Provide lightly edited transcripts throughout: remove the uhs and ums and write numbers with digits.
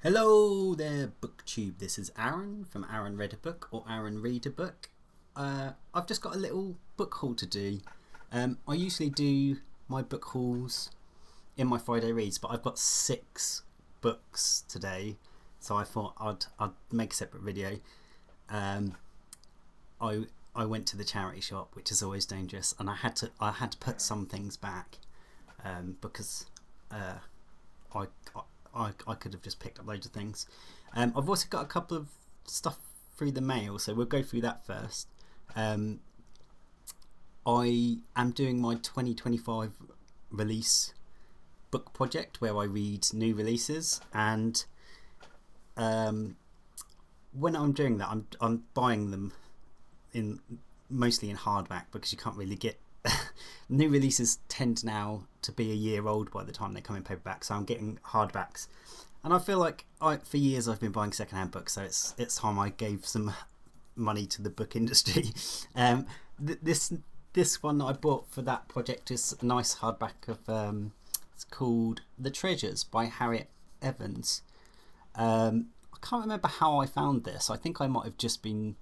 Hello there, booktube. This is Aaron from Aaron Read a Book or Aaron Read a Book. I've just got a little book haul to do. I usually do my book hauls in my Friday reads, but I've got 6 books today, so I thought I'd make a separate video. I went to the charity shop, which is always dangerous, and I had to put some things back because I could have just picked up loads of things. I've also got a couple of stuff through the mail, so we'll go through that first. I am doing my 2025 release book project where I read new releases, and when I'm doing that, I'm buying them mostly in hardback because you can't really get new releases tend now to be a year old by the time they come in paperback, so I'm getting hardbacks. And I feel like for years I've been buying secondhand books, so it's time I gave some money to the book industry. This one that I bought for that project is a nice hardback of it's called The Treasures by Harriet Evans. I can't remember how I found this. I think I might have just been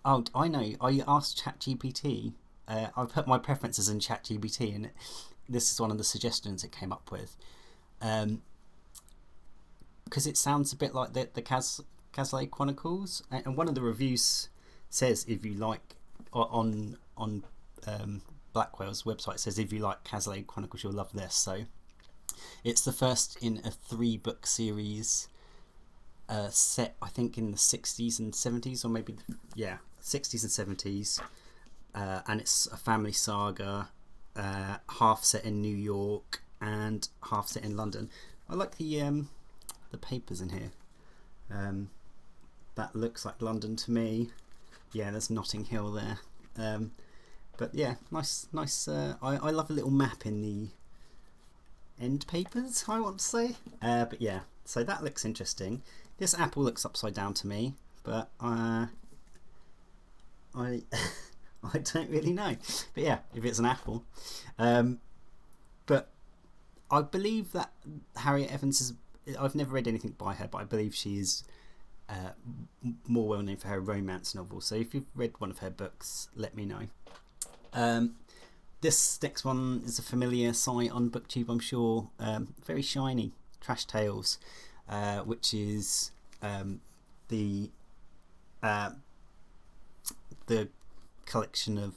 I know, I asked ChatGPT. I put my preferences in ChatGPT, and this is one of the suggestions it came up with, because it sounds a bit like the Caslay Chronicles, and one of the reviews says if you like on Blackwell's website says if you like Caslay Chronicles you'll love this. So it's the first in a 3-book series set I think in the 60s and 70s, or maybe 60s and 70s. And it's a family saga, half set in New York and half set in London. I like the papers in here. That looks like London to me. Yeah, there's Notting Hill there. But yeah, nice. I love a little map in the end papers, I want to say. But yeah, so that looks interesting. This apple looks upside down to me, but I don't really know. But yeah, if it's an apple. But I believe that Harriet Evans is... I've never read anything by her, but I believe she is more well known for her romance novels. So if you've read one of her books, let me know. This next one is a familiar sight on BookTube, I'm sure. Very shiny. Trash Tales, which is the collection of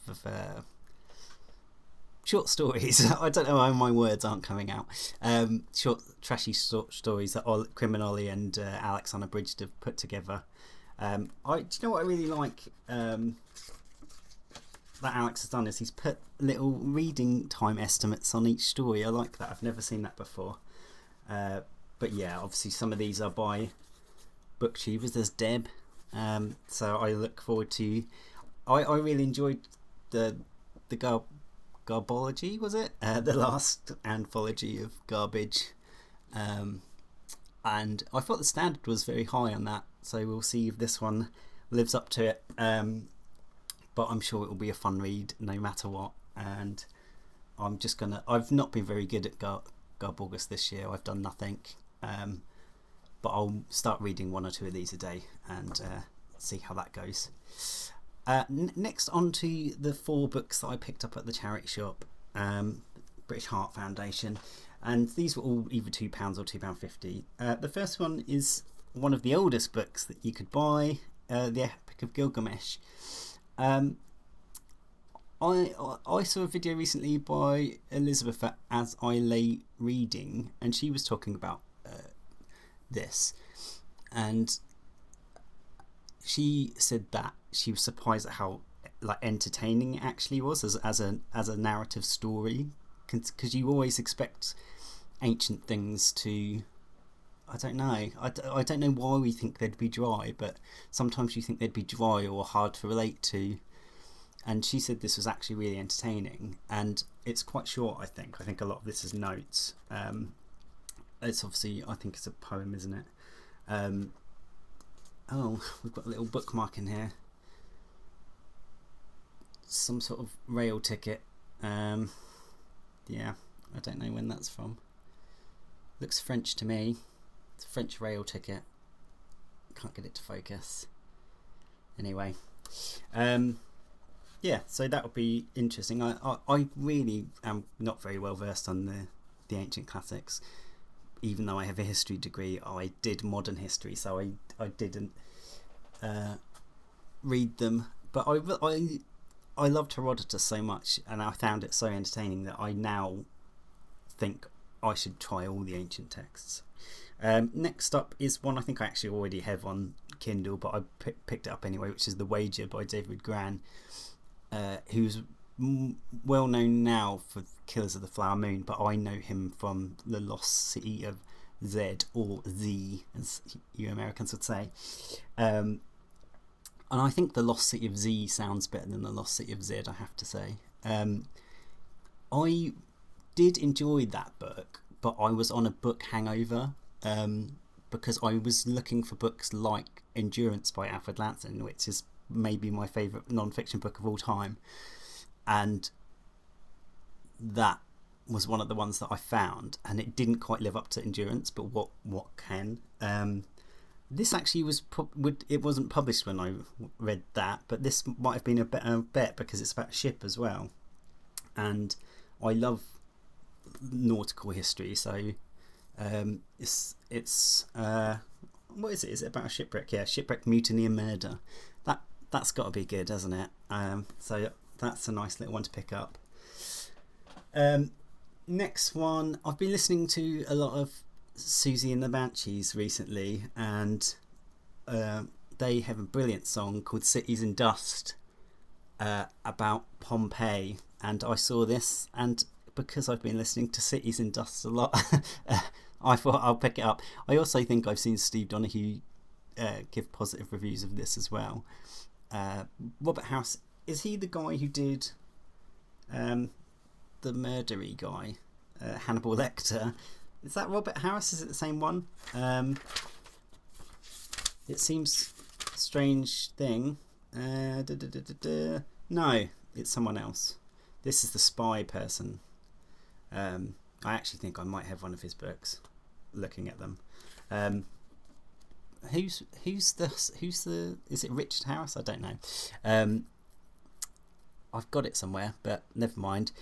short stories. I don't know why my words aren't coming out. Short trashy stories that Quim and Ollie and Alex Unabridged have put together. Do you know what I really like that Alex has done is he's put little reading time estimates on each story. I like that. I've never seen that before. But yeah, obviously some of these are by booktubers. There's Deb. So I look forward to... I really enjoyed the Garbology, was it? The last anthology of Garbage. And I thought the standard was very high on that, so we'll see if this one lives up to it. But I'm sure it will be a fun read no matter what. And I'm just gonna... I've not been very good at Garb August this year. I've done nothing. But I'll start reading 1 or 2 of these a day and see how that goes. Next on to the 4 books that I picked up at the charity shop, British Heart Foundation, and these were all either £2 or £2.50. The first one is one of the oldest books that you could buy, the Epic of Gilgamesh. I saw a video recently by Elizabeth at As I Lay Reading, and she was talking about this, and she said that she was surprised at how entertaining it actually was as a narrative story, because you always expect ancient things to... I don't know. I don't know why we think they'd be dry, but sometimes you think they'd be dry or hard to relate to. And she said this was actually really entertaining, and it's quite short. I think a lot of this is notes. It's obviously, I think it's a poem, isn't it? Oh, we've got a little bookmark in here. Some sort of rail ticket. Yeah, I don't know when that's from. Looks French to me. It's a French rail ticket. can't get it to focus. Anyway, yeah, so that would be interesting. I really am not very well versed on the ancient classics. Even though I have a history degree, I did modern history, so I didn't read them. But I loved Herodotus so much, and I found it so entertaining that I now think I should try all the ancient texts. Next up is one I think I actually already have on Kindle, but I picked it up anyway, which is The Wager by David Gran, who's well known now for Killers of the Flower Moon, but I know him from The Lost City of Z, or Z as you Americans would say, and I think The Lost City of Z sounds better than The Lost City of Z, I have to say. I did enjoy that book, but I was on a book hangover, because I was looking for books like Endurance by Alfred Lanson, which is maybe my favourite non-fiction book of all time, and that was one of the ones that I found, and it didn't quite live up to Endurance, but what can. This actually it wasn't published when I read that, but this might have been a better bet because it's about a ship as well, and I love nautical history, so it's what is it? Is it about a shipwreck? Yeah, shipwreck, mutiny and murder. That's got to be good, hasn't it? So that's a nice little one to pick up. Next one, I've been listening to a lot of Susie and the Banshees recently, and they have a brilliant song called Cities in Dust, about Pompei, and I saw this, and because I've been listening to Cities in Dust a lot, I thought I'll pick it up. I also think I've seen Steve Donahue give positive reviews of this as well. Robert House, is he the guy who did the murdery guy, Hannibal Lecter? Is that Robert Harris? Is it the same one? It seems a strange thing. No, it's someone else. This is the spy person. I actually think I might have one of his books, looking at them. Who's the is it Richard Harris? I don't know. I've got it somewhere, but never mind.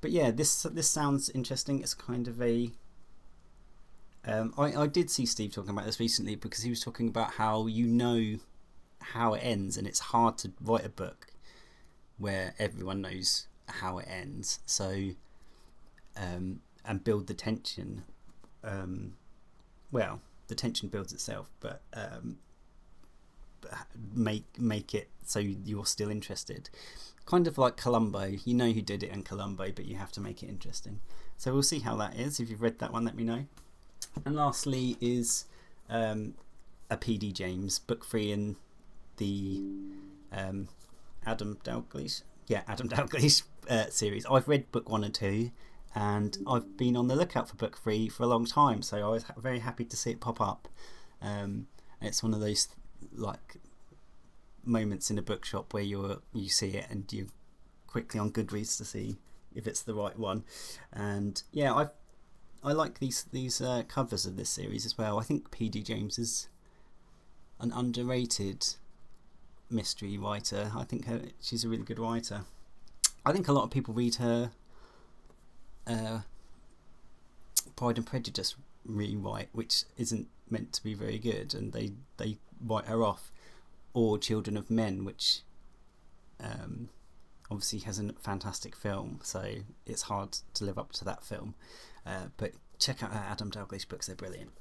But yeah, this sounds interesting. It's kind of a I did see Steve talking about this recently, because he was talking about how how it ends, and it's hard to write a book where everyone knows how it ends. So and build the tension. Well, the tension builds itself, but make it so you're still interested. Kind of like Columbo. You know who did it in Columbo, but you have to make it interesting. So we'll see how that is. If you've read that one, let me know. And lastly is a P.D. James book 3 in the Adam Dalglish series. I've read book 1 and 2, and I've been on the lookout for book 3 for a long time, so I was very happy to see it pop up. It's one of those like moments in a bookshop where you see it and you quickly on Goodreads to see if it's the right one. And yeah, I like these covers of this series as well. I think P.D. James is an underrated mystery writer. I think she's a really good writer. I think a lot of people read her Pride and Prejudice rewrite, which isn't meant to be very good, and they write her off, or Children of Men, which obviously has a fantastic film, so it's hard to live up to that film. But check out her Adam Dalglish books, they're brilliant.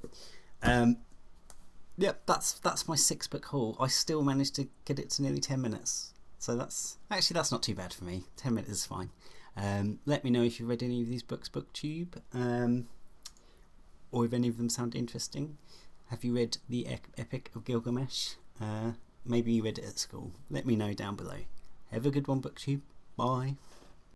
Yep, that's my 6-book haul. I still managed to get it to nearly 10 minutes, so that's not too bad for me. 10 minutes is fine. Let me know if you've read any of these books, booktube, or if any of them sound interesting. Have you read the Epic of Gilgamesh? Maybe you read it at school. Let me know down below. Have a good one, booktube. Bye.